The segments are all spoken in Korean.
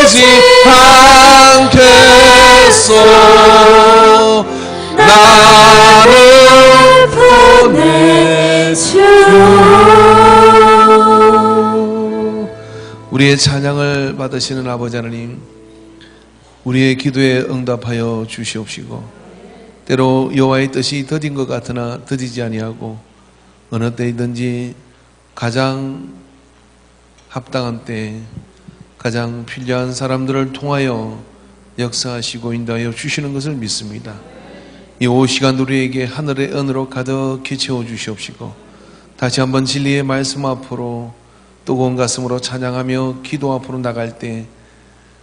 되지 않겠소. 나를 보내주. 우리의 찬양을 받으시는 아버지 하나님, 우리의 기도에 응답하여 주시옵시고, 때로 여호와의 뜻이 더딘 것 같으나 더디지 아니하고 어느 때이든지 가장 합당한 때 가장 필요한 사람들을 통하여 역사하시고 인도하여 주시는 것을 믿습니다. 이 오후 시간 우리에게 하늘의 은혜로 가득히 채워 주시옵시고, 다시 한번 진리의 말씀 앞으로 뜨거운 가슴으로 찬양하며 기도 앞으로 나갈 때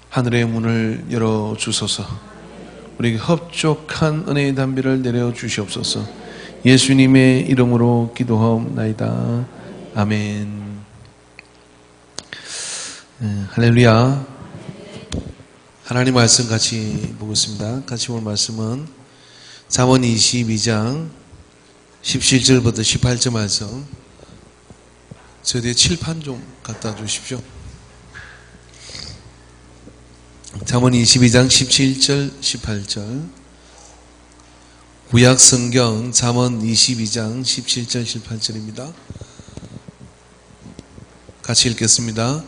하늘의 문을 열어주소서. 우리에게 흡족한 은혜의 담비를 내려주시옵소서. 예수님의 이름으로 기도하옵나이다. 아멘. 할렐루야. 하나님 말씀 같이 보겠습니다. 같이 볼 말씀은 잠언 22장 17절부터 18절 말씀. 저 뒤에 칠판 좀 갖다 주십시오. 잠언 22장 17절 18절. 구약 성경 잠언 22장 17절 18절입니다. 같이 읽겠습니다.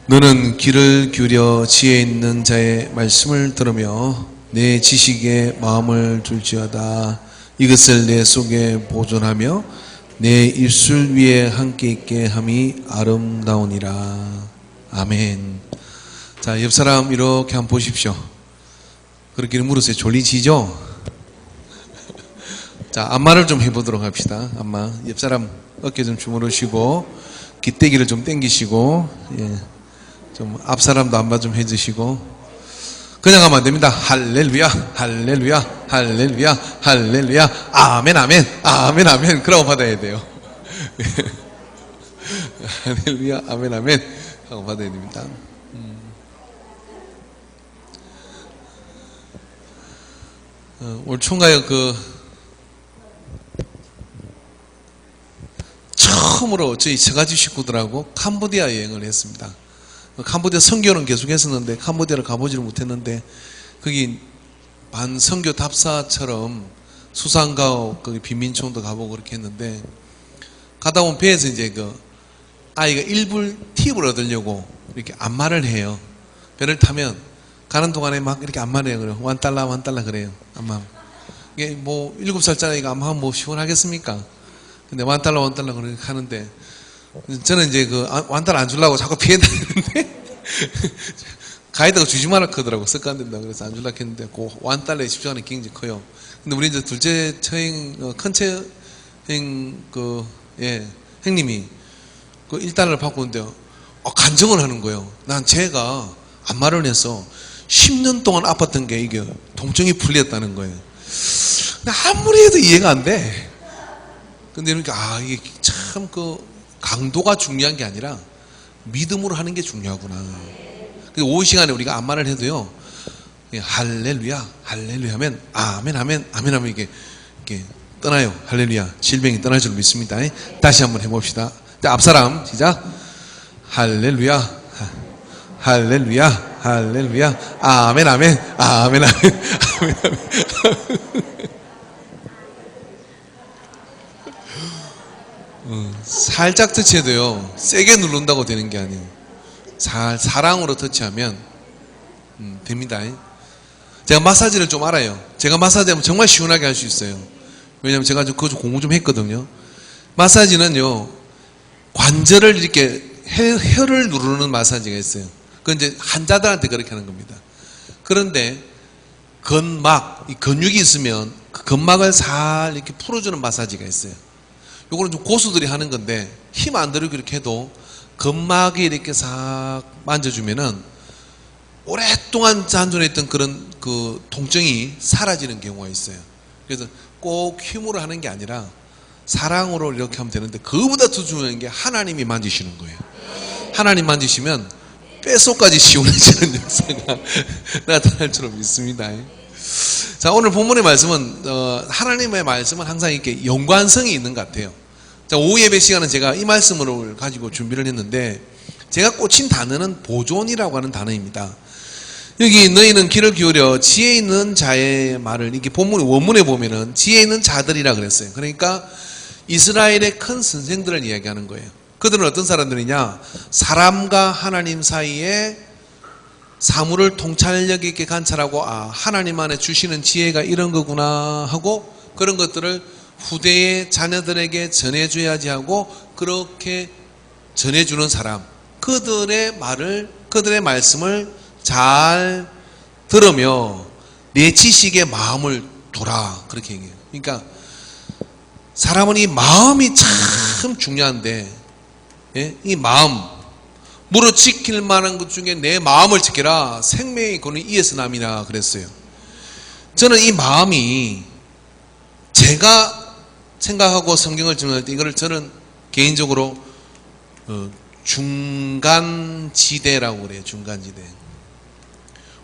너는 귀를 기울여 지혜 있는 자의 말씀을 들으며 내 지식에 마음을 둘지어다. 이것을 내 속에 보존하며 내 입술 위에 함께 있게 함이 아름다우니라. 아멘. 자, 옆 사람 이렇게 한번 보십시오. 그렇게 물으세요. 졸리시죠? 자, 안마를 좀 해보도록 합시다. 안마. 옆 사람 어깨 좀 주무르시고 깃대기를 좀 당기시고, 예, 좀 앞 사람도 안마 좀 해주시고. 그냥 하면 안 됩니다. 할렐루야, 할렐루야, 할렐루야, 할렐루야, 아멘, 아멘, 아멘, 아멘. 그러고 받아야 돼요. 할렐루야, 아멘, 아멘 하고 받아야 됩니다. 오늘 총가요 처음으로 저희 처가집 식구들하고 캄보디아 여행을 했습니다. 캄보디아 선교는 계속 했었는데 캄보디아를 가보지를 못했는데, 거기 반 선교 답사처럼 수상가옥 거기 빈민촌도 가보고 그렇게 했는데, 가다 보면 배에서 이제 아이가 일불 팁을 얻으려고 이렇게 안마를 해요. 배를 타면 가는 동안에 막 이렇게 안마를 해요. 그래요. $1, $1 그래요. 안마. 이게 뭐 7살짜리 아이가 안마하면 뭐 시원하겠습니까? 근데 $1, $1 그렇게 하는데, 저는 이제 $1 안 주려고 자꾸 피해다니는데 가이드가 주지 말라 그러더라고. 썩 안 된다 그래서 안 주려고 했는데 그 $1에 집중하는 게 굉장히 커요. 근데 우리 이제 둘째 처행 큰처행 형님이 $1를 받고 있는데요, 간증을 하는 거예요. 난 제가 안마를 해서 10년 동안 아팠던 게 이게 통증이 풀렸다는 거예요. 근데 아무리 해도 이해가 안 돼. 근데 그러니까 이게 참 강도가 중요한 게 아니라 믿음으로 하는 게 중요하구나. 오후 시간에 우리가 안마를 해도요, 할렐루야, 할렐루야 하면 아멘, 아멘, 아멘 하면 이게 떠나요. 할렐루야. 질병이 떠날 줄 믿습니다. 다시 한번 해봅시다. 자, 앞사람 시작. 할렐루야, 할렐루야, 할렐루야, 아멘, 아멘, 아멘, 아멘, 아멘, 아멘. 살짝 터치해도요, 세게 누른다고 되는 게 아니에요. 사랑으로 터치하면 됩니다. 제가 마사지를 좀 알아요. 제가 마사지하면 정말 시원하게 할 수 있어요. 왜냐하면 제가 그거 좀 공부 좀 했거든요. 마사지는요, 관절을 이렇게 혀를 누르는 마사지가 있어요. 그건 이제 환자들한테 그렇게 하는 겁니다. 그런데 근막, 이 근육이 있으면 그 근막을 살 이렇게 풀어주는 마사지가 있어요. 요거는 좀 고수들이 하는 건데, 힘 안 들이고 이렇게 해도 근막이 이렇게 싹 만져주면은 오랫동안 잔존했던 그런 통증이 사라지는 경우가 있어요. 그래서 꼭 힘으로 하는 게 아니라 사랑으로 이렇게 하면 되는데, 그거보다 더 중요한 게 하나님이 만지시는 거예요. 하나님 만지시면 뼛속까지 시원해지는 역사가 나타날 줄 믿습니다. 자, 오늘 본문의 말씀은 하나님의 말씀은 항상 이렇게 연관성이 있는 것 같아요. 자, 오후 예배 시간은 제가 이 말씀을 가지고 준비를 했는데, 제가 꽂힌 단어는 보존이라고 하는 단어입니다. 여기 너희는 귀를 기울여 지혜 있는 자의 말을, 이게 본문 원문에 보면은 지혜 있는 자들이라 그랬어요. 그러니까 이스라엘의 큰 선생들을 이야기하는 거예요. 그들은 어떤 사람들이냐? 사람과 하나님 사이에 사물을 통찰력 있게 관찰하고, 아, 하나님 안에 주시는 지혜가 이런 거구나 하고, 그런 것들을 후대의 자녀들에게 전해줘야지 하고, 그렇게 전해주는 사람, 그들의 말씀을 잘 들으며 내 지식에 마음을 두라, 그렇게 얘기해요. 그러니까 사람은 이 마음이 참 중요한데, 예? 이 마음, 무릇 지킬 만한 것 중에 내 마음을 지켜라. 생명의 근원 이에서 남이라 그랬어요. 저는 이 마음이, 제가 생각하고 성경을 증언할 때 이거를 저는 개인적으로 중간지대라고 그래요. 중간지대.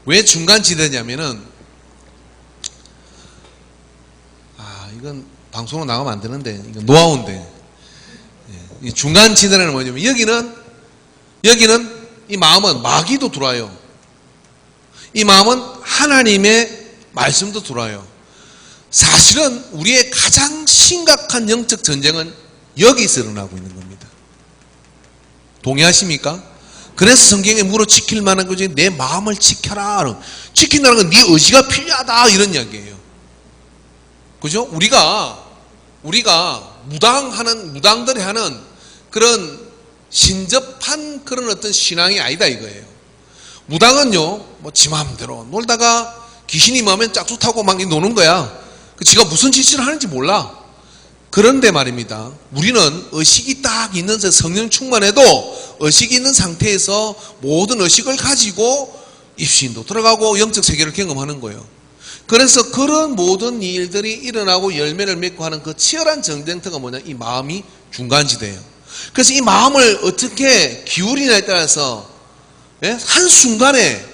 왜 중간지대냐면은, 이건 방송으로 나가면 안 되는데, 이건 노하우인데, 이 중간지대라는 뭐냐면, 여기는 이 마음은 마귀도 들어와요. 이 마음은 하나님의 말씀도 들어와요. 사실은 우리의 가장 심각한 영적 전쟁은 여기서 일어나고 있는 겁니다. 동의하십니까? 그래서 성경에 물어 지킬 만한 것 중에 내 마음을 지켜라. 지킨다는 건 네 의지가 필요하다, 이런 이야기예요. 그죠? 우리가 무당들이 하는 그런 신접한 그런 어떤 신앙이 아니다, 이거예요. 무당은요, 뭐 지 마음대로 놀다가 귀신이 마음에 짝수 타고 막 노는 거야. 지가 무슨 짓을 하는지 몰라. 그런데 말입니다, 우리는 의식이 딱 있는, 성령 충만해도 의식이 있는 상태에서 모든 의식을 가지고 입신도 들어가고 영적 세계를 경험하는 거예요. 그래서 그런 모든 일들이 일어나고 열매를 맺고 하는 그 치열한 전쟁터가 뭐냐? 이 마음이 중간지대예요. 그래서 이 마음을 어떻게 기울이냐에 따라서, 예? 한순간에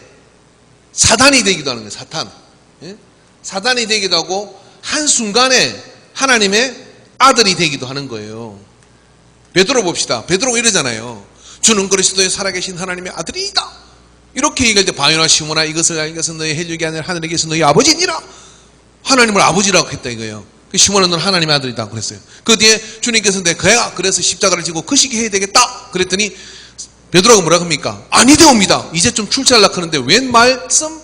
사단이 되기도 하는 거예요. 사탄. 예? 사단이 되기도 하고 한순간에 하나님의 아들이 되기도 하는 거예요. 베드로 봅시다. 베드로가 이러잖아요. 주는 그리스도의 살아계신 하나님의 아들이다. 이렇게 얘기할 때, 바요나 시몬아, 이것을 너희 헬육이 아니라 하늘에 계신 너희 아버지니라. 하나님을 아버지라고 했다 이거예요. 시몬은 넌 하나님의 아들이다 그랬어요. 그 뒤에 주님께서 내 그야, 그래서 십자가를 지고 그 시기 해야 되겠다 그랬더니 베드로가 뭐라 합니까? 아니되옵니다. 이제 좀 출세하려고 하는데 웬 말씀?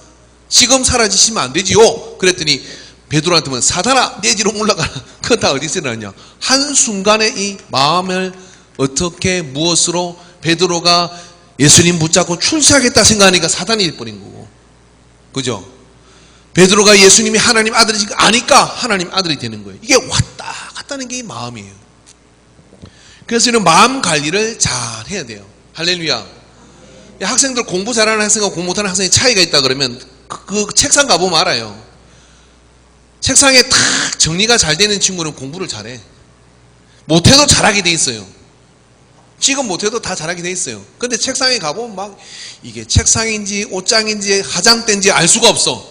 지금 사라지시면 안 되지요. 그랬더니 베드로한테 뭐, 사단아 내 뒤로 올라가라. 그건 다 어디서 일어나냐? 한순간에 이 마음을 어떻게, 무엇으로 베드로가 예수님 붙잡고 출세하겠다 생각하니까 사단이 돼버린 거고, 그죠? 베드로가 예수님이 하나님 아들이지 아니까 하나님 아들이 되는 거예요. 이게 왔다 갔다 하는 게 이 마음이에요. 그래서 이런 마음 관리를 잘 해야 돼요. 할렐루야. 학생들 공부 잘하는 학생과 공부 못하는 학생의 차이가 있다 그러면 그 책상 가보면 알아요. 책상에 탁 정리가 잘 되는 친구는 공부를 잘해. 못해도 잘하게 돼 있어요. 지금 못해도 다 잘하게 돼 있어요. 근데 책상에 가보면 막 이게 책상인지 옷장인지 화장대인지 알 수가 없어.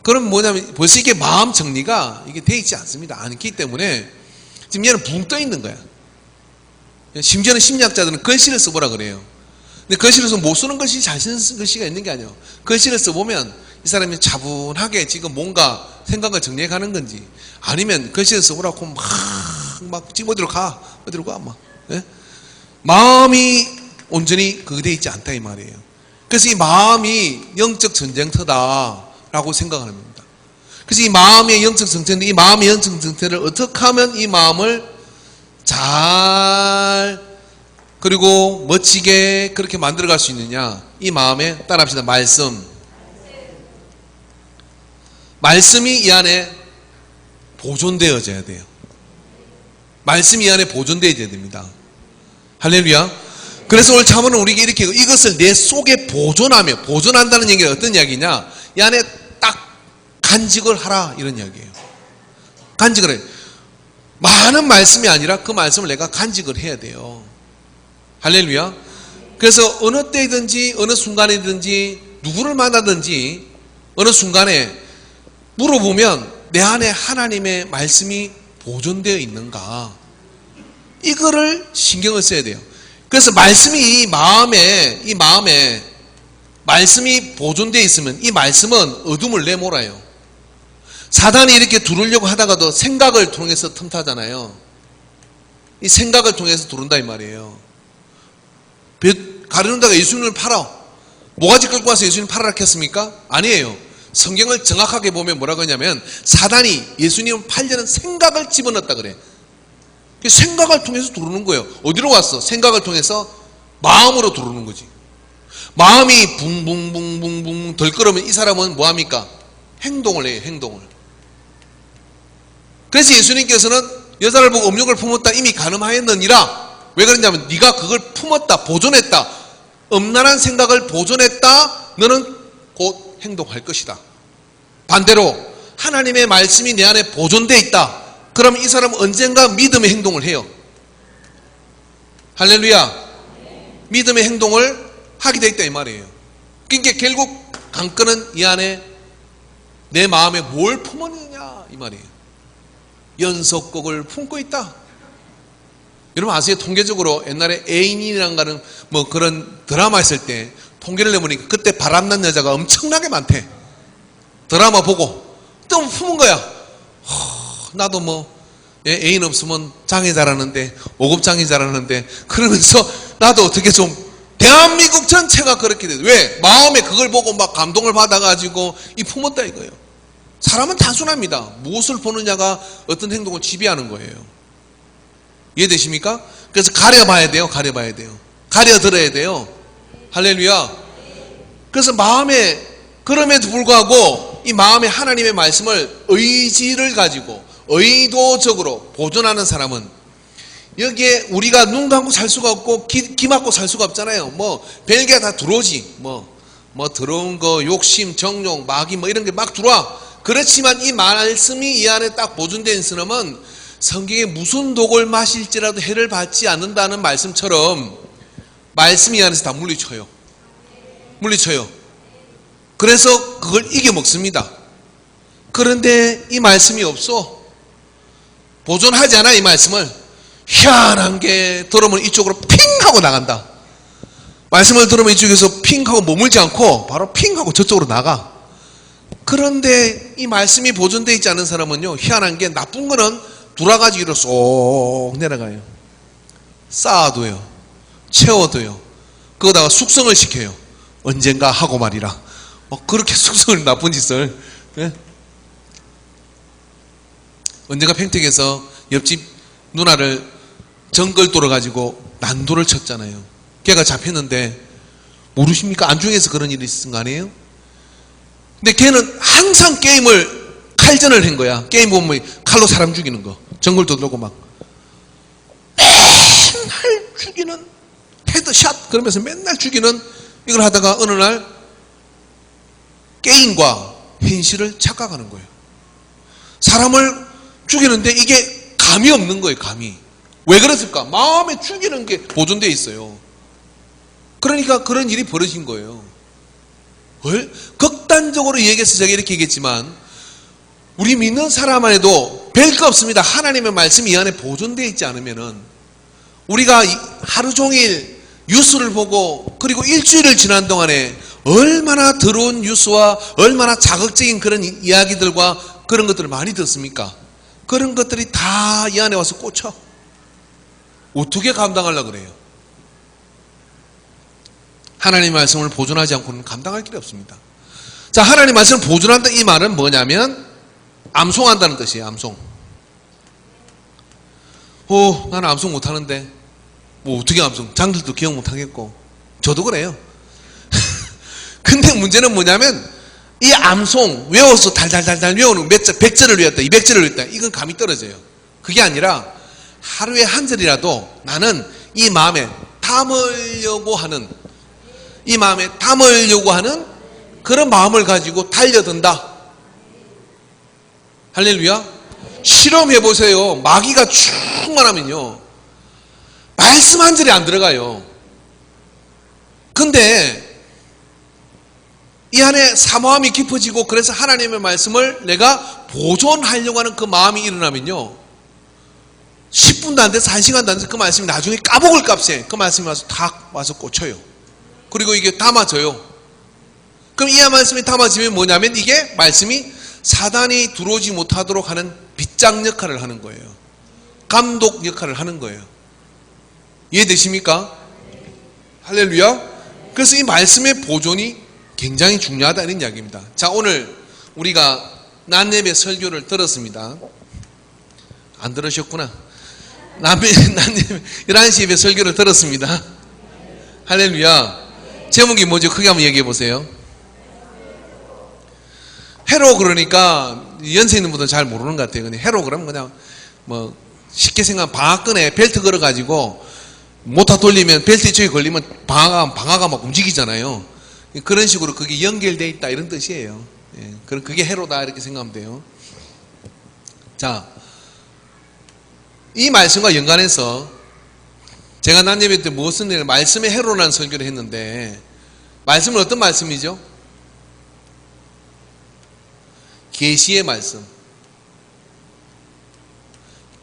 그럼 뭐냐면 벌써 이게 마음 정리가 이게 돼 있지 않습니다. 않기 때문에 지금 얘는 붕 떠 있는 거야. 심지어는 심리학자들은 글씨를 써보라 그래요. 근데 글씨를 써서 못 쓰는 글씨, 잘 쓰는 글씨가 있는 게 아니에요. 글씨를 써보면 이 사람이 차분하게 지금 뭔가 생각을 정리해 가는 건지, 아니면 글씨를 써보라고 막 지금 어디로 가 막, 예? 마음이 온전히 그게 돼 있지 않다 이 말이에요. 그래서 이 마음이 영적 전쟁터다라고 생각하는 겁니다. 그래서 이 마음의 영적 전쟁터, 이 마음의 영적 전쟁터를 어떻게 하면 이 마음을 잘 그리고 멋지게 그렇게 만들어갈 수 있느냐? 이 마음에 따라합시다. 말씀이 이 안에 보존되어져야 돼요. 말씀이 이 안에 보존되어져야 됩니다. 할렐루야. 그래서 오늘 차원은 우리에게 이렇게 이것을 내 속에 보존하며, 보존한다는 얘기는 어떤 이야기냐? 이 안에 딱 간직을 하라 이런 이야기예요. 간직을 해. 많은 말씀이 아니라 그 말씀을 내가 간직을 해야 돼요. 할렐루야. 그래서 어느 때든지 어느 순간이든지 누구를 만나든지 어느 순간에 물어보면 내 안에 하나님의 말씀이 보존되어 있는가, 이거를 신경을 써야 돼요. 그래서 말씀이 이 마음에 말씀이 보존되어 있으면 이 말씀은 어둠을 내몰아요. 사단이 이렇게 두르려고 하다가도 생각을 통해서 틈타잖아요. 이 생각을 통해서 두른다 이 말이에요. 가룟유다가 예수님을 팔아 모가지 끌고 와서 예수님 팔아라 했습니까? 아니에요. 성경을 정확하게 보면 뭐라고 하냐면 사단이 예수님을 팔려는 생각을 집어넣었다 그래. 생각을 통해서 두르는 거예요. 어디로 왔어? 생각을 통해서 마음으로 두르는 거지. 마음이 붕붕붕붕붕 덜끓으면 이 사람은 뭐합니까? 행동을 해요. 행동을. 그래서 예수님께서는 여자를 보고 음욕을 품었다 이미 가늠하였느니라. 왜 그러냐면 네가 그걸 품었다 보존했다 음란한 생각을 보존했다 너는 곧 행동할 것이다. 반대로 하나님의 말씀이 내 안에 보존되어 있다. 그럼 이 사람은 언젠가 믿음의 행동을 해요. 할렐루야. 믿음의 행동을 하게 되어 있다 이 말이에요. 그러니까 결국 관건은 이 안에 내 마음에 뭘 품었느냐 이 말이에요. 연속곡을 품고 있다. 여러분 아세요? 통계적으로 옛날에 애인이라는 거는 뭐 그런 드라마 했을 때 통계를 내보니까 그때 바람난 여자가 엄청나게 많대. 드라마 보고 또 품은 거야. 나도 뭐 애인 없으면 장애 잘하는데 5급 장애 잘하는데 그러면서 나도 어떻게 좀 대한민국 전체가 그렇게 돼. 왜? 마음에 그걸 보고 막 감동을 받아가지고 이 품었다 이거예요. 사람은 단순합니다. 무엇을 보느냐가 어떤 행동을 지배하는 거예요. 이해되십니까? 그래서 가려봐야 돼요. 가려봐야 돼요. 가려들어야 돼요. 할렐루야. 그래서 마음에 그럼에도 불구하고 이 마음에 하나님의 말씀을 의지를 가지고 의도적으로 보존하는 사람은 여기에 우리가 눈 감고 살 수가 없고 귀 막고 살 수가 없잖아요. 뭐 별게 다 들어오지. 뭐 들어온 거 욕심, 정욕, 마귀 뭐 이런 게 막 들어와. 그렇지만 이 말씀이 이 안에 딱 보존되어 있는 사람은 성경에 무슨 독을 마실지라도 해를 받지 않는다는 말씀처럼 말씀이 이 안에서 다 물리쳐요. 물리쳐요. 그래서 그걸 이겨 먹습니다. 그런데 이 말씀이 없어. 보존하지 않아 이 말씀을. 희한한 게 들으면 이쪽으로 핑 하고 나간다. 말씀을 들으면 이쪽에서 핑 하고 머물지 않고 바로 핑 하고 저쪽으로 나가. 그런데 이 말씀이 보존되어 있지 않은 사람은요, 희한한 게 나쁜 거는 돌아가지기로 쏙 내려가요. 쌓아둬요. 채워둬요. 그거다가 숙성을 시켜요. 언젠가 하고 말이라. 그렇게 숙성을 나쁜 짓을. 네? 언젠가 평택에서 옆집 누나를 정글 돌아가지고 난도를 쳤잖아요. 걔가 잡혔는데 모르십니까? 안중에서 그런 일이 있었던 거 아니에요? 근데 걔는 항상 게임을 칼전을 한 거야. 게임 보면 칼로 사람 죽이는 거. 정글도 들고 막 맨날 죽이는 헤드샷 그러면서 맨날 죽이는 이걸 하다가 어느 날 게임과 현실을 착각하는 거예요. 사람을 죽이는데 이게 감이 없는 거예요. 감이. 왜 그랬을까? 마음에 죽이는 게 보존되어 있어요. 그러니까 그런 일이 벌어진 거예요. 극단적으로 얘기해서 제가 이렇게 얘기했지만 우리 믿는 사람 안에도 별거 없습니다. 하나님의 말씀이 이 안에 보존되어 있지 않으면은 우리가 하루 종일 뉴스를 보고 그리고 일주일을 지난 동안에 얼마나 더러운 뉴스와 얼마나 자극적인 그런 이야기들과 그런 것들을 많이 듣습니까? 그런 것들이 다 이 안에 와서 꽂혀. 어떻게 감당하려고 그래요? 하나님의 말씀을 보존하지 않고는 감당할 길이 없습니다. 자, 하나님의 말씀을 보존한다 이 말은 뭐냐면 암송한다는 뜻이에요. 암송. 나는 암송 못하는데 뭐 어떻게 암송? 장들도 기억 못하겠고 저도 그래요. 근데 문제는 뭐냐면 이 암송 외워서 달달달달 외우는 몇 절, 100절을 외웠다 200절을 외웠다 이건 감이 떨어져요. 그게 아니라 하루에 한 절이라도 나는 이 마음에 담으려고 하는 그런 마음을 가지고 달려든다. 할렐루야. 실험해 보세요. 마귀가 충만하면요 말씀 한 절이 안 들어가요. 근데 이 안에 사모함이 깊어지고 그래서 하나님의 말씀을 내가 보존하려고 하는 그 마음이 일어나면요 10분도 안 돼서 1시간도 안 돼서 그 말씀이 나중에 까먹을 값에 그 말씀이 와서 탁 와서 꽂혀요. 그리고 이게 담아져요. 그럼 이 말씀이 담아지면 뭐냐면 이게 말씀이 사단이 들어오지 못하도록 하는 빗장 역할을 하는 거예요. 감독 역할을 하는 거예요. 이해되십니까? 할렐루야. 그래서 이 말씀의 보존이 굉장히 중요하다 이런 이야기입니다. 자, 오늘 우리가 난예배 설교를 들었습니다. 안 들으셨구나. 난예배 11시 예배 설교를 들었습니다. 할렐루야. 제목이 뭐죠? 크게 한번 얘기해 보세요. 해로 그러니까 연세 있는 분들은 잘 모르는 것 같아요. 그냥 해로 그러면 그냥 뭐 쉽게 생각하면 방앗끈에 벨트 걸어가지고 모터 돌리면 벨트 쪽에 걸리면 방아가 막 움직이잖아요. 그런 식으로 그게 연결되어 있다 이런 뜻이에요. 예, 그럼 그게 해로다 이렇게 생각하면 돼요. 자, 이 말씀과 연관해서 제가 난예배 때 무엇을 일 말씀의 해로라는 설교를 했는데 말씀은 어떤 말씀이죠? 계시의 말씀.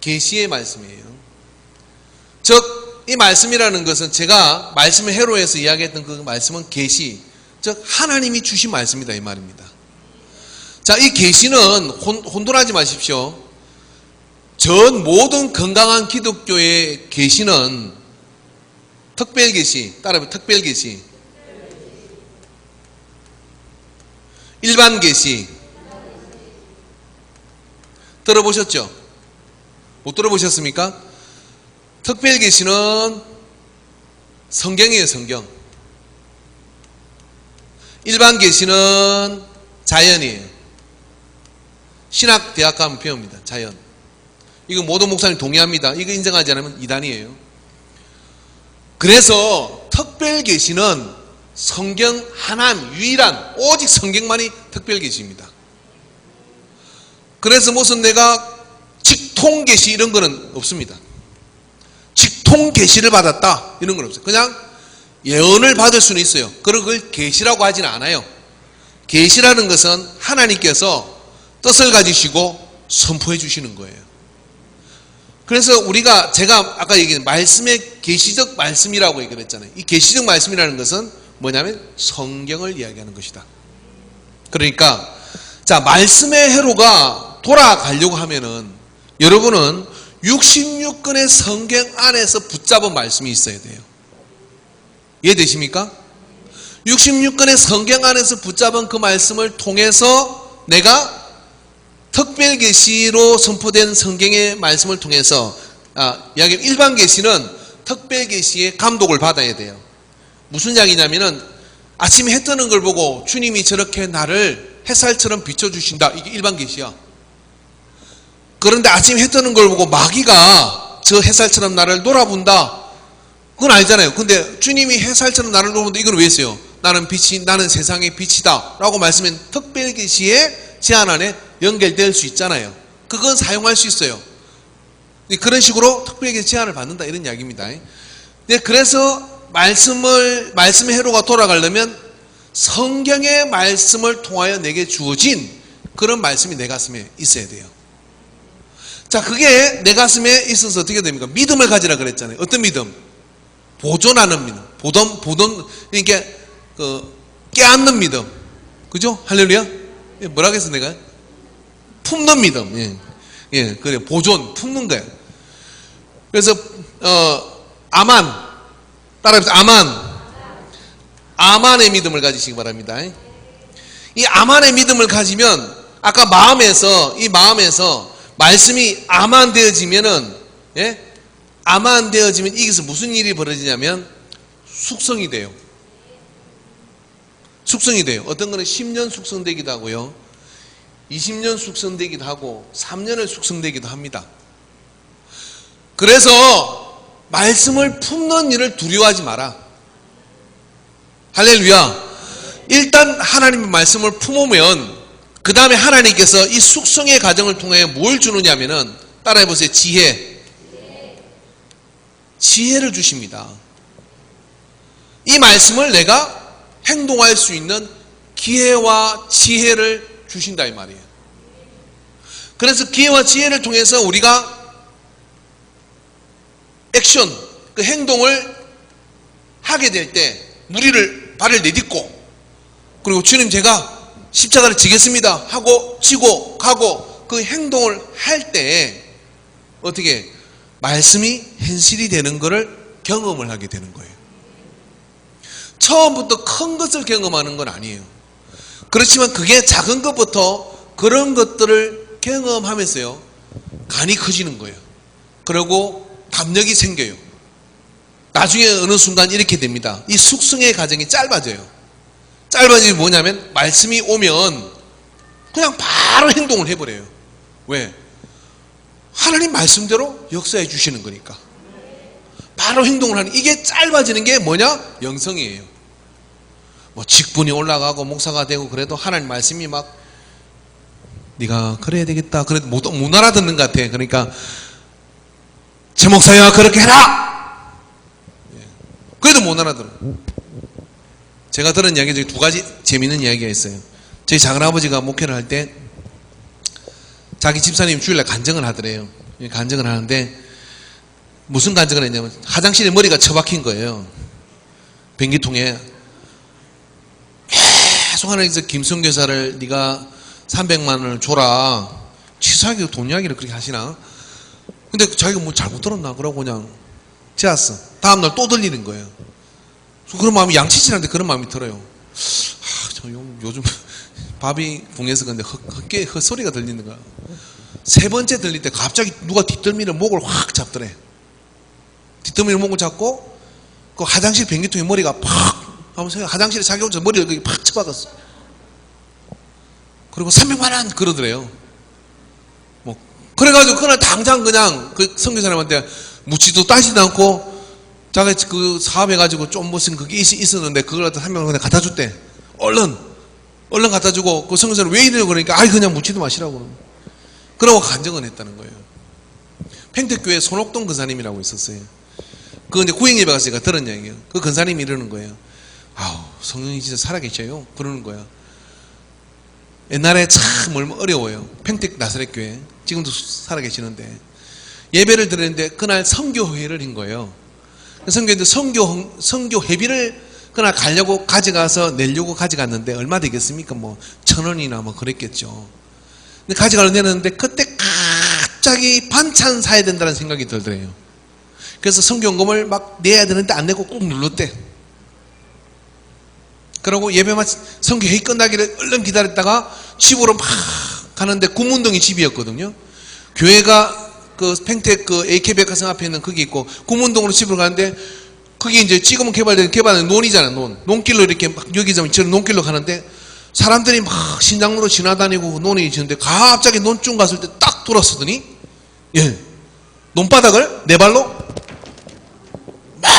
계시의 말씀이에요. 즉 이 말씀이라는 것은 제가 말씀의 해로에서 이야기했던 그 말씀은 계시, 즉 하나님이 주신 말씀이다 이 말입니다. 자, 이 계시는 혼돈하지 마십시오. 전 모든 건강한 기독교의 계시는 특별 계시, 따라해보면 특별 계시, 일반 계시 들어보셨죠? 못 들어보셨습니까? 특별 계시는 성경이에요, 성경. 일반 계시는 자연이에요. 신학대학 가면 배웁니다. 자연. 이거 모든 목사님 동의합니다. 이거 인정하지 않으면 이단이에요. 그래서 특별 계시는 성경 하나님, 유일한 오직 성경만이 특별 계시입니다. 그래서 무슨 내가 직통 계시 이런 거는 없습니다. 직통 계시를 받았다 이런 건 없어요. 그냥 예언을 받을 수는 있어요. 그런 걸 계시라고 하지는 않아요. 계시라는 것은 하나님께서 뜻을 가지시고 선포해 주시는 거예요. 그래서 제가 아까 얘기한 말씀의 계시적 말씀이라고 얘기를 했잖아요. 이 계시적 말씀이라는 것은 뭐냐면 성경을 이야기하는 것이다. 그러니까 자, 말씀의 회로가 돌아가려고 하면은 여러분은 66권의 성경 안에서 붙잡은 말씀이 있어야 돼요. 이해되십니까? 66권의 성경 안에서 붙잡은 그 말씀을 통해서 내가 특별 계시로 선포된 성경의 말씀을 통해서 일반 계시는 특별 계시의 감독을 받아야 돼요. 무슨 이야기냐면은 아침에 해 뜨는 걸 보고 주님이 저렇게 나를 햇살처럼 비춰주신다. 이게 일반 계시야. 그런데 아침에 해 뜨는 걸 보고 마귀가 저 햇살처럼 나를 놀아본다. 그건 아니잖아요. 근데 주님이 햇살처럼 나를 놀아본다. 이건 왜 했어요? 나는 빛이, 나는 세상의 빛이다. 라고 말씀한 특별 계시의 제안 안에 연결될 수 있잖아요. 그건 사용할 수 있어요. 그런 식으로 특별 계시 제안을 받는다. 이런 이야기입니다. 그래서 말씀의 회로가 돌아가려면 성경의 말씀을 통하여 내게 주어진 그런 말씀이 내 가슴에 있어야 돼요. 자, 그게 내 가슴에 있어서 어떻게 됩니까? 믿음을 가지라 그랬잖아요. 어떤 믿음? 보존하는 믿음. 그러니까 깨안는 믿음. 그죠? 할렐루야? 뭐라고 했어 내가? 품는 믿음. 예, 그래. 보존, 품는 거예요. 그래서 아만, 따라해보세요. 아만의 믿음을 가지시기 바랍니다. 이 아만의 믿음을 가지면 아까 이 마음에서 말씀이 아만되어지면은, 예? 아만되어지면 이게서 무슨 일이 벌어지냐면 숙성이 돼요. 숙성이 돼요. 어떤 거는 10년 숙성되기도 하고요. 20년 숙성되기도 하고 3년을 숙성되기도 합니다. 그래서 말씀을 품는 일을 두려워하지 마라. 할렐루야. 일단 하나님의 말씀을 품으면 그 다음에 하나님께서 이 숙성의 과정을 통해 뭘 주느냐면은 따라해보세요. 지혜를 주십니다. 이 말씀을 내가 행동할 수 있는 기회와 지혜를 주신다 이 말이에요. 그래서 기회와 지혜를 통해서 우리가 액션, 그 행동을 하게 될 때 발을 내딛고, 그리고 주님 제가 십자가를 지겠습니다 하고 지고 가고 그 행동을 할 때 어떻게 말씀이 현실이 되는 것을 경험을 하게 되는 거예요. 처음부터 큰 것을 경험하는 건 아니에요. 그렇지만 그게 작은 것부터 그런 것들을 경험하면서요 간이 커지는 거예요. 그리고 담력이 생겨요. 나중에 어느 순간 이렇게 됩니다. 이 숙성의 과정이 짧아져요. 짧아지면 뭐냐면 말씀이 오면 그냥 바로 행동을 해버려요. 왜? 하나님 말씀대로 역사해 주시는 거니까. 바로 행동을 하는, 이게 짧아지는 게 뭐냐? 영성이에요. 뭐 직분이 올라가고 목사가 되고 그래도 하나님 말씀이 막 네가 그래야 되겠다 그래도 못 알아듣는 것 같아. 그러니까 제 목사야 그렇게 해라! 그래도 못 알아들어. 제가 들은 이야기 중에 두 가지 재미있는 이야기가 있어요. 저희 작은아버지가 목회를 할 때 자기 집사님 주일날 간증을 하더래요. 간증을 하는데 무슨 간증을 했냐면 화장실에 머리가 처박힌 거예요. 변기통에. 계속 하나님께서 김성교 사를 네가 300만 원을 줘라. 치사하게 돈 이야기를 그렇게 하시나? 근데 자기가 뭐 잘못 들었나? 그러고 그냥 지었어. 다음날 또 들리는 거예요. 그런 마음이, 양치질하는데 그런 마음이 들어요. 저 요즘 밥이 궁해서 근데 헛소리가 들리는 거야. 세 번째 들릴 때 갑자기 누가 뒷덜미를 목을 확 잡더래. 뒷덜미를 목을 잡고 그 화장실 변기통에 머리가 팍 하면서 화장실에 자기 혼자 머리를 팍 쳐박았어. 그리고 300만 원 그러더래요. 뭐 그래가지고 그날 당장 그냥 그 선교사님한테 묻지도 따지도 않고 자기 그 사업해가지고 좀 무슨 그게 있었는데 그걸 갖다 300만 원 그냥 갖다 줬대. 얼른 갖다 주고 그 선교사님 왜 이래요? 그러니까 아이 그냥 묻지도 마시라고. 그러고 간증을 했다는 거예요. 평택교회 손옥동 근사님이라고 있었어요. 그 이제 구행예배 가서 제가 들은 얘기예요. 그 근사님이 이러는 거예요. 아우 성령이 진짜 살아계셔요. 그러는 거야. 옛날에 참 어려워요. 평택 나사렛교회 지금도 살아계시는데 예배를 드렸는데 그날 선교회를 한 거예요. 선교회인데 선교 회비를 그날 가려고 가져가서 내려고 가져갔는데 얼마 되겠습니까? 뭐 1,000원이나 뭐 그랬겠죠. 근데 가져가려 내는데 그때 갑자기 반찬 사야 된다는 생각이 들더래요. 그래서 선교원금을 막 내야 되는데 안 내고 꾹 눌렀대. 그러고 예배만 선교회의 끝나기를 얼른 기다렸다가 집으로 막 가는데 구문동이 집이었거든요. 교회가 그 평택 그 AK백화점 앞에 있는 거기 있고 구문동으로 집으로 가는데 그게 이제 지금은 개발된 논이잖아. 논길로 이렇게 막 여기저기 저런 논길로 가는데 사람들이 막 신장로로 지나다니고 논이 지는데 갑자기 논중 갔을 때 딱 돌아서더니 논바닥을 네 발로 막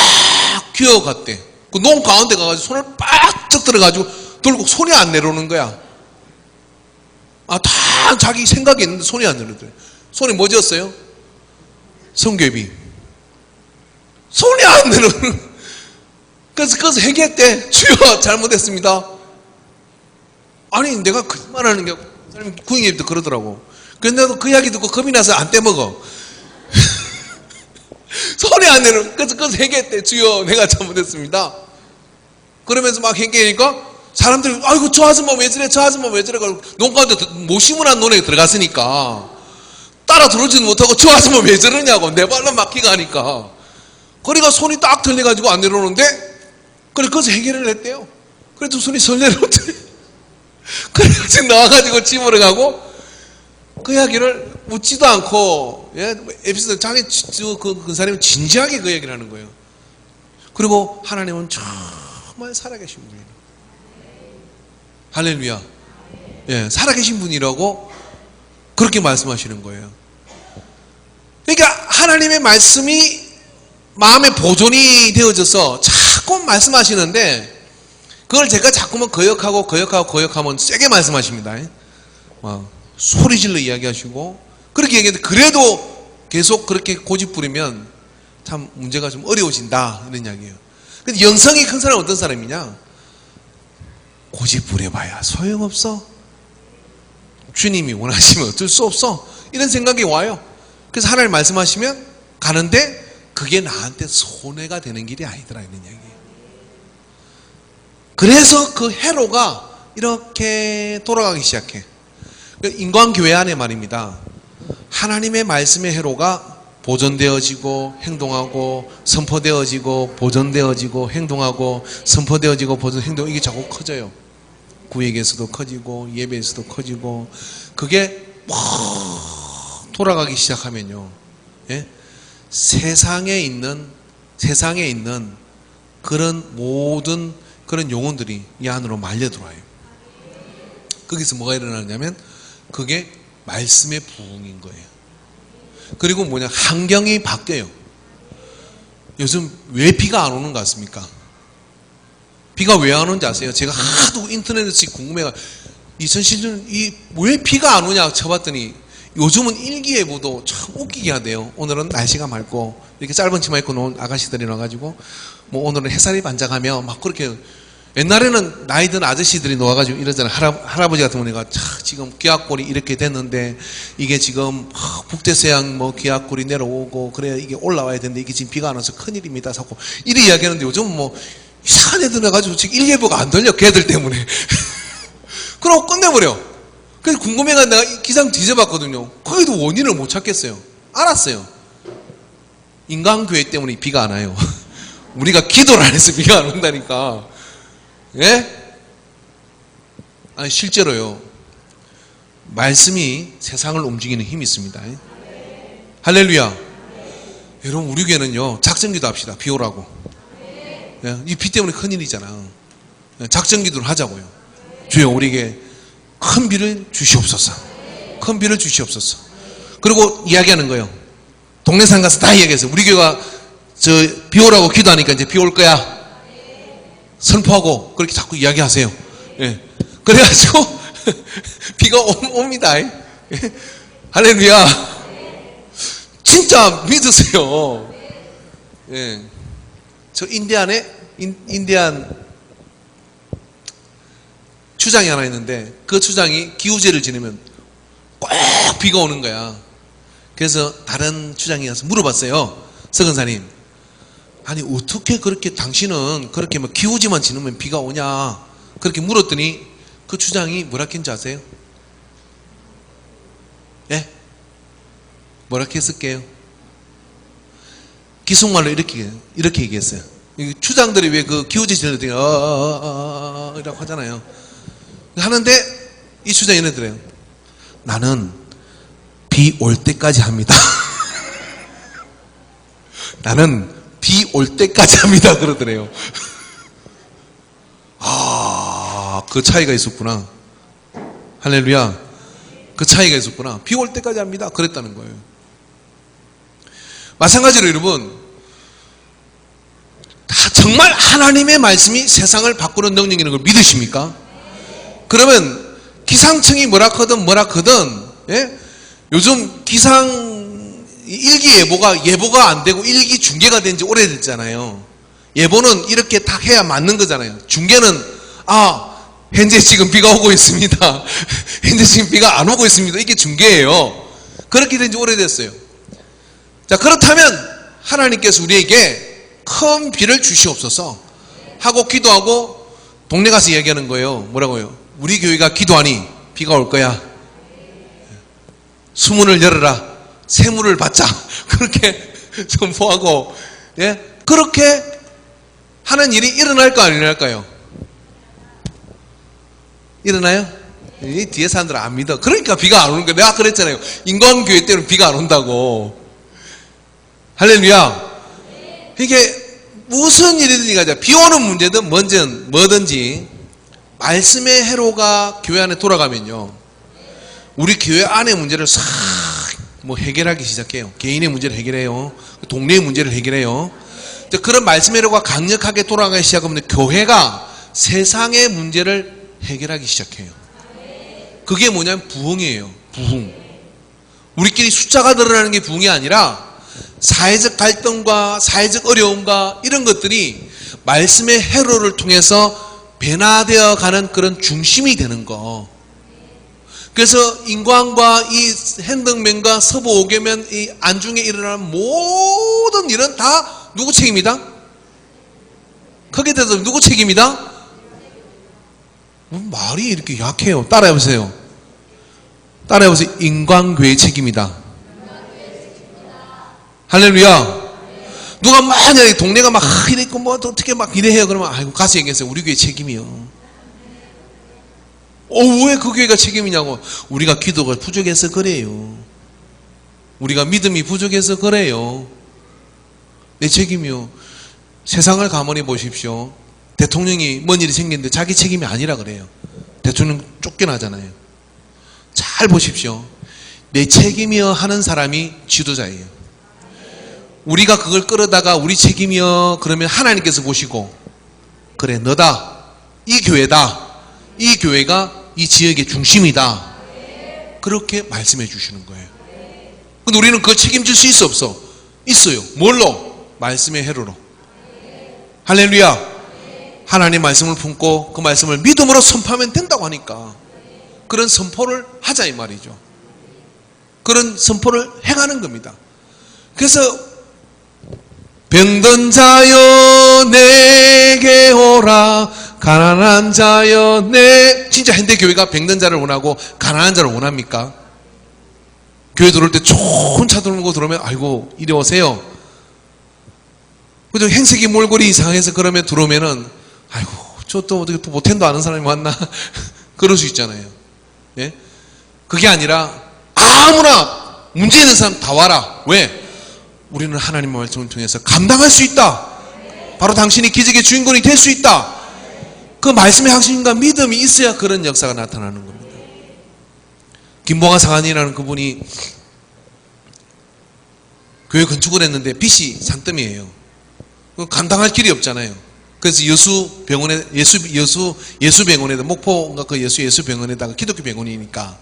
기어갔대. 그 논 가운데 가가지고 손을 빡쩍 들어가지고 들고 손이 안 내려오는 거야. 다 자기 생각이 있는데 손이 안 내려오더래. 손이 뭐지였어요? 선교회비. 손이 안 내려오는. 그래서 회개했대. 주여 잘못했습니다. 아니 내가 거짓말하는 게 사람이 구행예배 때 그러더라고. 근데 나도 그 이야기 듣고 겁이 나서 안 떼먹어. 손이 안 내려오는. 그래서 회개했대. 주여 내가 잘못했습니다. 그러면서 막 회개하니까 사람들이 아이고 저 아줌마 왜 저래 저 아줌마 왜 저래. 논 가운데 못 심으란 논에 들어갔으니까 따라 들어오지는 못하고 저 아줌마 왜 저러냐고 내 발로 막히가 하니까 그러니까 손이 딱 들려가지고 안 내려오는데 그래서 해결을 했대요. 그래도 손이 설 내려오대. 그래서 나와가지고 집으로 가고 그 이야기를 묻지도 않고 에피소드 자기 그 사람이 진지하게 그 얘기를 하는 거예요. 그리고 하나님은 정말 살아계신 분이에요. 할렐루야. 살아계신 분이라고 그렇게 말씀하시는 거예요. 그러니까 하나님의 말씀이 마음에 보존이 되어져서 자꾸 말씀하시는데 그걸 제가 자꾸만 거역하면 세게 말씀하십니다. 소리질러 이야기하시고 그렇게 얘기했는데 그래도 계속 그렇게 고집 부리면 참 문제가 좀 어려워진다 이런 이야기예요. 근데 영성이 큰 사람은 어떤 사람이냐? 고집 부려봐야 소용없어. 주님이 원하시면 어쩔 수 없어. 이런 생각이 와요. 그래서 하나님 말씀하시면 가는데 그게 나한테 손해가 되는 길이 아니더라 이런 얘기예요. 그래서 그 회로가 이렇게 돌아가기 시작해. 인간교회 안에 말입니다. 하나님의 말씀의 회로가 보존되어지고 행동하고 선포되어지고 보존되어지고 행동하고 선포되어지고 보존 행동, 이게 자꾸 커져요. 구역에서도 커지고 예배에서도 커지고 그게 돌아가기 시작하면요, 예? 세상에 있는 그런 모든 그런 영혼들이 이 안으로 말려 들어와요. 거기서 뭐가 일어나냐면 그게 말씀의 부흥인 거예요. 그리고 뭐냐, 환경이 바뀌어요. 요즘 왜 비가 안 오는 것 같습니까? 비가 왜 안 오는지 아세요? 제가 하도 인터넷에서 궁금해가 2017년 왜 비가 안 오냐 쳐봤더니 요즘은 일기예보도 참 웃기게 하대요. 오늘은 날씨가 맑고 이렇게 짧은 치마 입고 놓은 아가씨들이 나와가지고 뭐 오늘은 햇살이 반짝하며 막 그렇게, 옛날에는 나이 든 아저씨들이 나와가지고 이러잖아요. 할아버지 같은 경우는 지금 기압골이 이렇게 됐는데 이게 지금 북대서양 뭐 기압골이 내려오고 그래야 이게 올라와야 되는데 이게 지금 비가 안 와서 큰일입니다. 자꾸 이래 이야기하는데 요즘은 뭐 이상한 애들 나가지고 지금 일기예보가 안 들려, 걔들 때문에. 그러고 끝내버려. 그래서 궁금해가 내가 기상 뒤져봤거든요. 거기도 원인을 못 찾겠어요. 알았어요. 인간교회 때문에 비가 안 와요. 우리가 기도를 안 해서 비가 안 온다니까. 예? 아니 실제로요, 말씀이 세상을 움직이는 힘이 있습니다. 할렐루야. 여러분, 우리 교회는요 작전기도 합시다. 비 오라고. 예? 이 비 때문에 큰일이잖아. 작전기도를 하자고요. 주여 우리에게 큰 비를 주시옵소서. 큰 비를 주시옵소서. 그리고 이야기하는 거예요. 동네산 가서 다 이야기했어요. 우리 교회가 비 오라고 기도하니까 이제 비 올 거야 선포하고 그렇게 자꾸 이야기하세요. 예. 그래가지고 비가 옵니다. 예. 할렐루야. 진짜 믿으세요. 예. 저 인디안 추장이 하나 있는데 그 추장이 기우제를 지내면 꼭 비가 오는 거야. 그래서 다른 추장이 가서 물어봤어요. 서근사님, 아니 어떻게 그렇게 당신은 그렇게 뭐 기우제만 지내면 비가 오냐 그렇게 물었더니 그 추장이 뭐라 했는지 아세요? 예? 뭐라 했을게요? 기속말로 이렇게 얘기했어요. 추장들이 왜 그 기우제 지낼 때 이라고 하잖아요. 하는데 이 추장이 이러더래요. 나는 비 올 때까지 합니다. 나는 비 올 때까지 합니다. 그러더래요. 아, 그 차이가 있었구나. 할렐루야. 그 차이가 있었구나. 비 올 때까지 합니다. 그랬다는 거예요. 마찬가지로 여러분, 정말 하나님의 말씀이 세상을 바꾸는 능력이 있는 걸 믿으십니까? 그러면 기상청이 뭐라 하든 예? 요즘 예보가 안 되고 일기 중계가 된 지 오래됐잖아요. 예보는 이렇게 딱 해야 맞는 거잖아요. 중계는 현재 지금 비가 오고 있습니다. 현재 지금 비가 안 오고 있습니다. 이게 중계예요. 그렇게 된 지 오래됐어요. 자, 그렇다면 하나님께서 우리에게 큰 비를 주시옵소서 하고 기도하고 동네 가서 얘기하는 거예요. 뭐라고요? 우리 교회가 기도하니 비가 올 거야. 수문을 열어라. 세물을 받자. 그렇게 선포하고, 예? 그렇게 하는 일이 일어날까 안 일어날까요? 일어나요? 이 뒤에 사람들은 안 믿어. 그러니까 비가 안 오는 거예요. 내가 그랬잖아요. 인간교회 때는 비가 안 온다고. 할렐루야. 이게 무슨 일이든지 가자. 비 오는 문제든 뭐든지 말씀의 회로가 교회 안에 돌아가면요, 우리 교회 안의 문제를 싹 해결하기 시작해요. 개인의 문제를 해결해요. 동네의 문제를 해결해요. 그런 말씀의 회로가 강력하게 돌아가기 시작하면 교회가 세상의 문제를 해결하기 시작해요. 그게 뭐냐면 부흥이에요. 부흥. 우리끼리 숫자가 늘어나는 게 부흥이 아니라 사회적 갈등과 사회적 어려움과 이런 것들이 말씀의 회로를 통해서 변화되어 가는 그런 중심이 되는 거. 그래서 인광과 이 행덕면과 서부 5계면 이 안중에 일어나는 모든 일은 다 누구 책임이다? 크게 대답 누구 책임이다? 말이 이렇게 약해요. 따라해보세요. 따라해보세요. 인광교회 책임이다. 할렐루야. 누가 만약에 동네가 막 이래 있고 뭐 어떻게 막 이래 해요. 그러면 아이고 가서 얘기했어요. 우리 교회 책임이요. 왜 그 교회가 책임이냐고. 우리가 기도가 부족해서 그래요. 우리가 믿음이 부족해서 그래요. 내 책임이요. 세상을 가만히 보십시오. 대통령이 뭔 일이 생겼는데 자기 책임이 아니라 그래요. 대통령 쫓겨나잖아요. 잘 보십시오. 내 책임이여 하는 사람이 지도자예요. 우리가 그걸 끌어다가 우리 책임이여 그러면 하나님께서 보시고 그래 너다. 이 교회다. 이 교회가 이 지역의 중심이다. 그렇게 말씀해 주시는 거예요. 근데 우리는 그걸 책임질 수 있어 없어? 있어요. 뭘로? 말씀의 해로로. 할렐루야. 하나님의 말씀을 품고 그 말씀을 믿음으로 선포하면 된다고 하니까 그런 선포를 하자 이 말이죠. 그런 선포를 행하는 겁니다. 그래서 병든 자여 내게 오라 가난한 자여 진짜 현대교회가 병든 자를 원하고 가난한 자를 원합니까? 교회 들어올 때 좋은 차 들어오고 들어오면 아이고 이리 오세요. 그죠? 행색이 몰골이 이상해서 그러면 들어오면은 아이고 저 또 어떻게 또 모텐도 아는 사람이 왔나 그럴 수 있잖아요. 예? 그게 아니라 아무나 문제 있는 사람 다 와라. 왜? 우리는 하나님의 말씀을 통해서 감당할 수 있다. 바로 당신이 기적의 주인공이 될 수 있다. 그 말씀의 확신과 믿음이 있어야 그런 역사가 나타나는 겁니다. 김봉하 사관이라는 그분이 교회 건축을 했는데 빚이 산더미예요. 감당할 길이 없잖아요. 그래서 예수병원에다 목포인가 그 예수병원에다가 기독교 병원이니까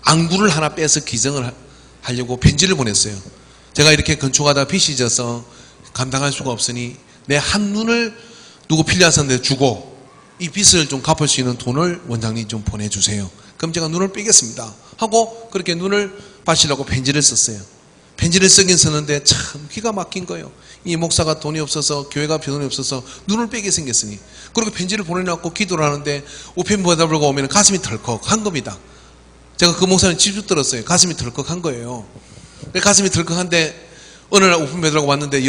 안구를 하나 빼서 기증을 하려고 편지를 보냈어요. 제가 이렇게 건축하다 빚이 져서 감당할 수가 없으니 내 한 눈을 누구 필요한 사람한테 주고 이 빚을 좀 갚을 수 있는 돈을 원장님 좀 보내주세요. 그럼 제가 눈을 빼겠습니다 하고 그렇게 눈을 바치려고 편지를 썼어요. 편지를 쓰긴 썼는데 참 기가 막힌 거예요. 이 목사가 돈이 없어서 교회가 돈이 없어서 눈을 빼게 생겼으니 그렇게 편지를 보내놓고 기도를 하는데 우편 배달부가 오면 가슴이 덜컥한 겁니다. 제가 그 목사님 직접 들었어요. 가슴이 덜컥한 거예요. 가슴이 덜컥한데 어느 날 우편 배달하고 왔는데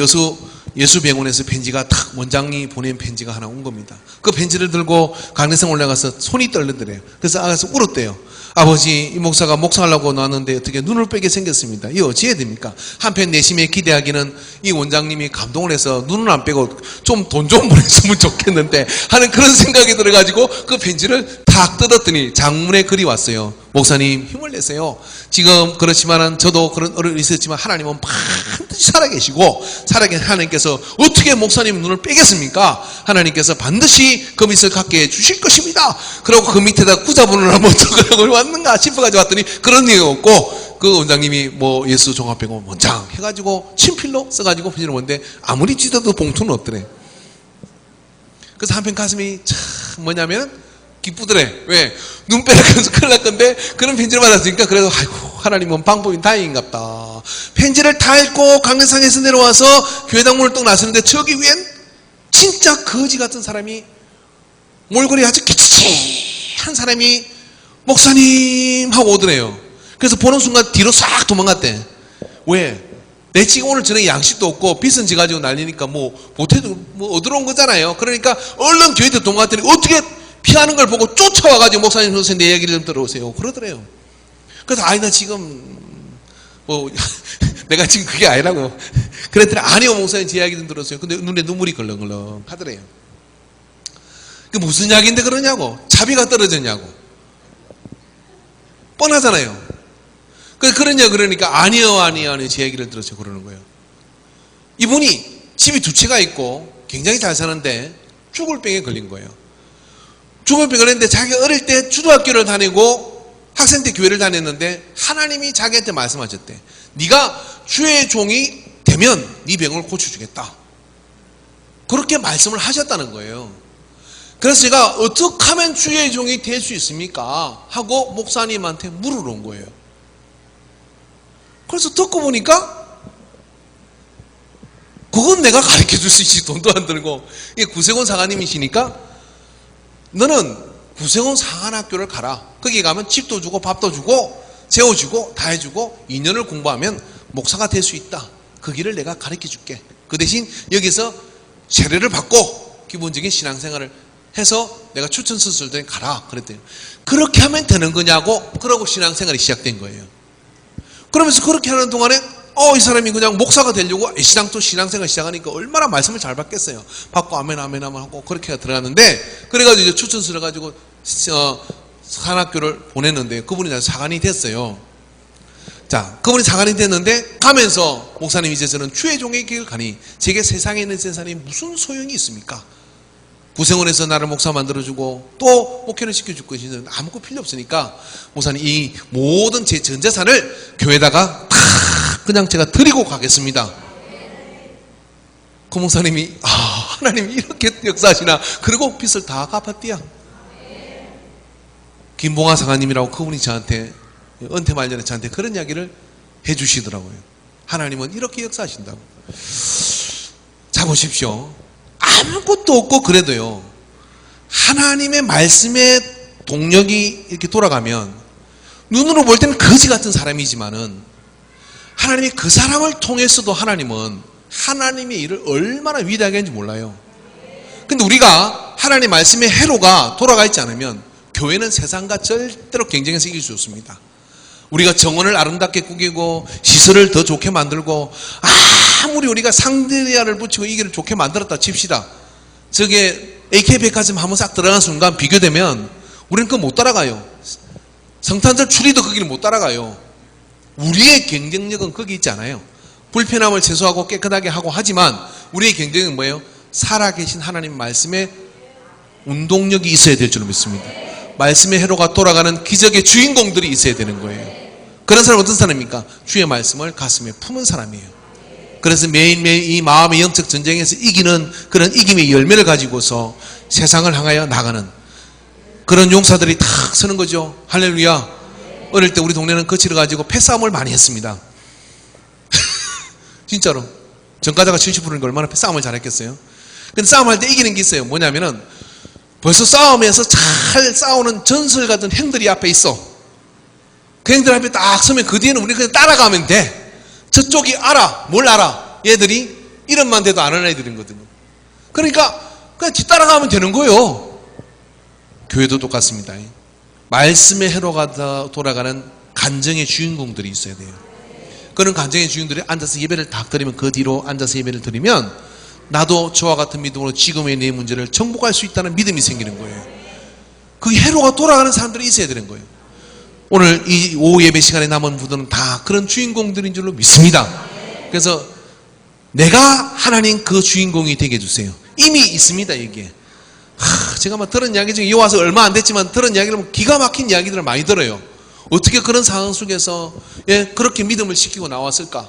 예수병원에서 편지가 탁 원장이 보낸 편지가 하나 온 겁니다. 그 편지를 들고 강내성 올라가서 손이 떨리더래요. 그래서 아가서 울었대요. 아버지 이 목사가 목사하려고 나왔는데 어떻게 눈을 빼게 생겼습니다. 이거 어찌해야 됩니까? 한편 내심에 기대하기는 이 원장님이 감동을 해서 눈을 안 빼고 좀 돈 좀 보냈으면 좋겠는데 하는 그런 생각이 들어가지고 그 편지를 탁 뜯었더니 장문의 글이 왔어요. 목사님 힘을 내세요. 지금 그렇지만은 저도 그런 어려움이 있었지만 하나님은 반드시 살아계시고 살아계신 하나님께서 어떻게 목사님 눈을 빼겠습니까? 하나님께서 반드시 그 밑을 갖게 해주실 것입니다. 그러고 그 밑에다 구자본을 한번 적으라고 왔는가 싶어가지고 왔더니 그런 얘기가 없고 그 원장님이 뭐 예수 종합병원 원장 해가지고 친필로 써가지고 편지를 보는데 아무리 찢어도 봉투는 없더래. 그래서 한편 가슴이 참 뭐냐면 기쁘더래. 왜? 눈 빼라면서 큰일 날 건데 그런 편지를 받았으니까 그래도 아이고 하나님은 방법이 다행인갑다. 편지를 다 읽고 강릉상에서 내려와서 교회당 문을 떡 나서는데 저기 위엔 진짜 거지 같은 사람이 몰골이 아주 기치한 사람이 목사님 하고 오더래요. 그래서 보는 순간 뒤로 싹 도망갔대. 왜? 내 지금 오늘 저녁에 양식도 없고 빚은 지가지고 날리니까 뭐 못해도 뭐 어디로 온 거잖아요. 그러니까 얼른 교회에 도망갔더니 어떻게 피하는 걸 보고 쫓아와가지고 목사님 선생님 내 얘기를 좀 들어오세요. 그러더래요. 그래서 나 지금 뭐 내가 지금 그게 아니라고 그랬더니 아니요 목사님 제 이야기 좀 들었어요. 근데 눈에 눈물이 걸렁걸렁 하더래요. 그 무슨 이야기인데 그러냐고. 자비가 떨어졌냐고. 뻔하잖아요. 그러냐 그러니까 아니요 제 얘기를 들었어요. 그러는 거예요. 이분이 집이 두 채가 있고 굉장히 잘 사는데 죽을 병에 걸린 거예요. 죽을 병에 걸렸는데 자기가 어릴 때 초등학교를 다니고 학생 때 교회를 다녔는데 하나님이 자기한테 말씀하셨대. 네가 주의 종이 되면 네 병을 고쳐주겠다. 그렇게 말씀을 하셨다는 거예요. 그래서 제가 어떻게 하면 주의 종이 될 수 있습니까? 하고 목사님한테 물으러 온 거예요. 그래서 듣고 보니까 그건 내가 가르쳐 줄 수 있지. 돈도 안 들고. 이게 구세군 사관님이시니까 너는 구세군 사관학교를 가라. 거기 가면 집도 주고 밥도 주고 재워주고 다 해주고 2년을 공부하면 목사가 될 수 있다. 그 길을 내가 가르쳐 줄게. 그 대신 여기서 세례를 받고 기본적인 신앙생활을 해서 내가 추천 수술 때 가라. 그랬더니 그렇게 하면 되는 거냐고. 그러고 신앙생활이 시작된 거예요. 그러면서 그렇게 하는 동안에 이 사람이 그냥 목사가 되려고 신앙도 신앙생활 시작하니까 얼마나 말씀을 잘 받겠어요. 받고 아멘 아멘 아멘 하고 그렇게 들어갔는데, 그래가지고 이제 추천서를 가지고 사관학교를 보냈는데 그분이 사관이 됐어요. 자, 그분이 사관이 됐는데 가면서 목사님 이제서는 주의 종의 길을 가니 제게 세상에 있는 재산이 무슨 소용이 있습니까? 구세군에서 나를 목사 만들어주고 또 목회를 시켜줄 것이 아무것도 필요 없으니까 목사님 이 모든 제 전 재산을 교회에다가 다 그냥 제가 드리고 가겠습니다. 그 목사님이 하나님이 이렇게 역사하시나. 그리고 빚을 다 갚았디야. 김봉하 사관님이라고 그분이 저한테 은퇴 말년에 저한테 그런 이야기를 해주시더라고요. 하나님은 이렇게 역사하신다고. 자, 보십시오. 아무것도 없고 그래도요, 하나님의 말씀에 동력이 이렇게 돌아가면 눈으로 볼 때는 거지 같은 사람이지만은 하나님이 그 사람을 통해서도 하나님은 하나님의 일을 얼마나 위대하게 하는지 몰라요. 근데 우리가 하나님 말씀의 회로가 돌아가 있지 않으면 교회는 세상과 절대로 경쟁해서 이길 수 없습니다. 우리가 정원을 아름답게 꾸기고 시설을 더 좋게 만들고 아무리 우리가 상대리아를 붙이고 이기를 좋게 만들었다 칩시다. 저게 AK백화점 한번 싹 들어가는 순간 비교되면 우리는 그거 못 따라가요. 성탄절 추리도 그 길을 못 따라가요. 우리의 경쟁력은 거기 있지 않아요. 불편함을 최소화하고 깨끗하게 하고 하지만 우리의 경쟁은 뭐예요? 살아계신 하나님 말씀에 운동력이 있어야 될 줄 믿습니다. 말씀의 회로가 돌아가는 기적의 주인공들이 있어야 되는 거예요. 그런 사람은 어떤 사람입니까? 주의 말씀을 가슴에 품은 사람이에요. 그래서 매일매일 이 마음의 영적 전쟁에서 이기는 그런 이김의 열매를 가지고서 세상을 향하여 나가는 그런 용사들이 탁 서는 거죠. 할렐루야. 어릴 때 우리 동네는 거칠어 가지고 패싸움을 많이 했습니다. 진짜로. 전과자가 70%니까 얼마나 싸움을 잘했겠어요. 근데 싸움할 때 이기는 게 있어요. 뭐냐면은 벌써 싸움에서 잘 싸우는 전설 같은 형들이 앞에 있어. 그 형들 앞에 딱 서면 그 뒤에는 우리 그냥 따라가면 돼. 저쪽이 알아. 뭘 알아? 얘들이 이름만 대도 아는 애들이거든요. 그러니까 그냥 뒤따라가면 되는 거예요. 교회도 똑같습니다. 말씀의 회로가 돌아가는 간정의 주인공들이 있어야 돼요. 그런 간정의 주인들이 앉아서 예배를 딱 드리면 그 뒤로 앉아서 예배를 드리면 나도 저와 같은 믿음으로 지금의 내 문제를 정복할 수 있다는 믿음이 생기는 거예요. 그 회로가 돌아가는 사람들이 있어야 되는 거예요. 오늘 이 오후 예배 시간에 남은 분들은 다 그런 주인공들인 줄로 믿습니다. 그래서 내가 하나님 그 주인공이 되게 해주세요. 이미 있습니다. 이게 제가 막 들은 이야기 중에 여기 와서 얼마 안 됐지만 들은 이야기를 기가 막힌 이야기들을 많이 들어요. 어떻게 그런 상황 속에서 그렇게 믿음을 지키고 나왔을까?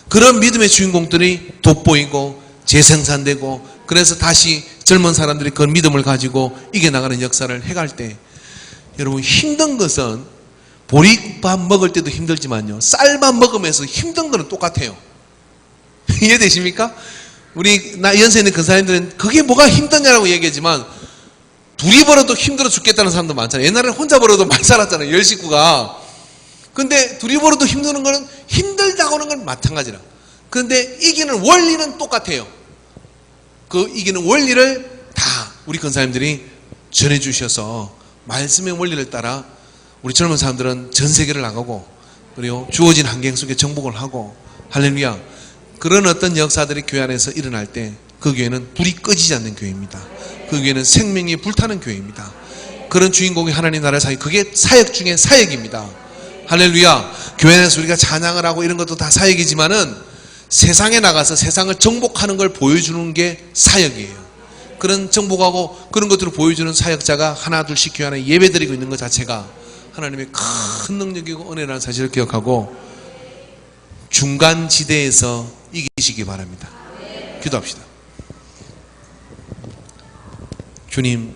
그런 믿음의 주인공들이 돋보이고 재생산되고 그래서 다시 젊은 사람들이 그 믿음을 가지고 이겨나가는 역사를 해갈 때 여러분 힘든 것은 보리밥 먹을 때도 힘들지만요 쌀밥 먹으면서 힘든 거는 똑같아요. 이해되십니까? 우리 연세 있는 그 사람들은 그게 뭐가 힘드냐라고 얘기하지만 둘이 벌어도 힘들어 죽겠다는 사람도 많잖아요. 옛날에는 혼자 벌어도 많이 살았잖아요. 10식구가. 근데 둘이 벌어도 힘드는 거는 힘들다고 하는 건 마찬가지라. 그런데 이기는 원리는 똑같아요. 그 이기는 원리를 다 우리 권사님들이 전해주셔서 말씀의 원리를 따라 우리 젊은 사람들은 전 세계를 나가고 그리고 주어진 환경 속에 정복을 하고 할렐루야. 그런 어떤 역사들이 교회 안에서 일어날 때 그 교회는 불이 꺼지지 않는 교회입니다. 그 교회는 생명이 불타는 교회입니다. 그런 주인공이 하나님 나라 사역, 그게 사역 중에 사역입니다. 할렐루야. 교회 안에서 우리가 찬양을 하고 이런 것도 다 사역이지만은 세상에 나가서 세상을 정복하는 걸 보여주는 게 사역이에요. 그런 정복하고 그런 것들을 보여주는 사역자가 하나 둘씩 교회 안에 예배드리고 있는 것 자체가 하나님의 큰 능력이고 은혜라는 사실을 기억하고 중간 지대에서 이기시기 바랍니다. 기도합시다. 주님,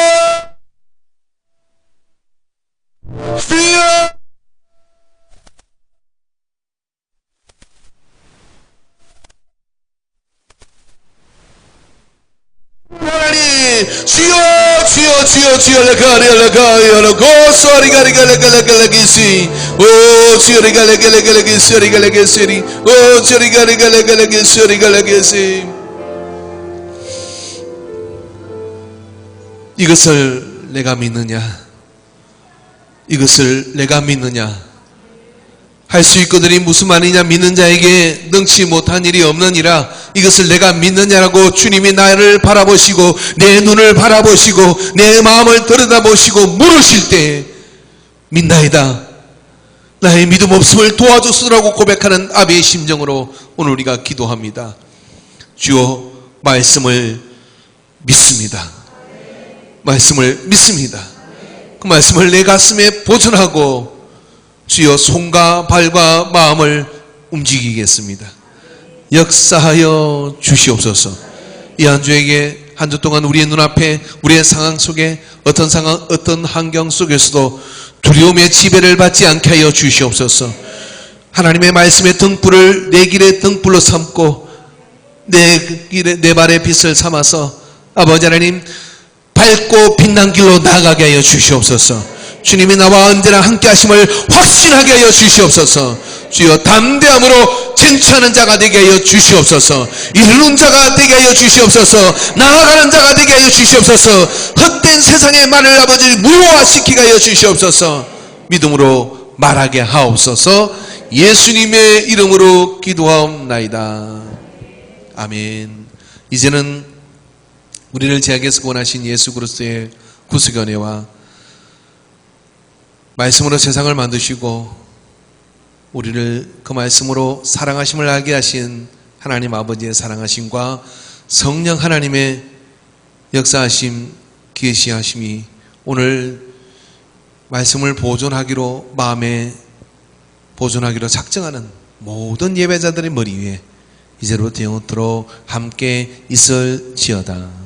주여 하나님 주여 주여 주여 주여 레가리아레가리아레 고소리가리가레가레가레기시 오 주여리가레가레가레기시리가레게시리 오 주여리가레가레가레기시리가레게시 이것을 내가 믿느냐? 이것을 내가 믿느냐? 할 수 있거든이 무슨 말이냐? 믿는 자에게 능치 못한 일이 없느니라. 이것을 내가 믿느냐라고 주님이 나를 바라보시고 내 눈을 바라보시고 내 마음을 들여다보시고 물으실 때 믿나이다. 나의 믿음 없음을 도와주시라고 고백하는 아비의 심정으로 오늘 우리가 기도합니다. 주여 말씀을 믿습니다. 말씀을 믿습니다. 그 말씀을 내 가슴에 보존하고 주여 손과 발과 마음을 움직이겠습니다. 역사하여 주시옵소서. 이 한 주에게 한 주 동안 우리의 눈앞에 우리의 상황 속에 어떤 상황 어떤 환경 속에서도 두려움의 지배를 받지 않게 하여 주시옵소서. 하나님의 말씀의 등불을 내 길의 등불로 삼고 내 발의 빛을 삼아서 아버지 하나님 밝고 빛난 길로 나아가게 하여 주시옵소서. 주님이 나와 언제나 함께 하심을 확신하게 하여 주시옵소서. 주여 담대함으로 쟁취하는 자가 되게 하여 주시옵소서. 이루는 자가 되게 하여 주시옵소서. 나아가는 자가 되게 하여 주시옵소서. 헛된 세상의 말을 아버지 무효화시키게 하여 주시옵소서. 믿음으로 말하게 하옵소서. 예수님의 이름으로 기도하옵나이다. 아멘. 이제는 우리를 제약에서 구원하신 예수 그리스도의 구속 은혜와 말씀으로 세상을 만드시고 우리를 그 말씀으로 사랑하심을 알게 하신 하나님 아버지의 사랑하심과 성령 하나님의 역사하심, 계시하심이 오늘 말씀을 보존하기로 마음에 보존하기로 작정하는 모든 예배자들의 머리 위에 이제로부터 영원토록 함께 있을지어다.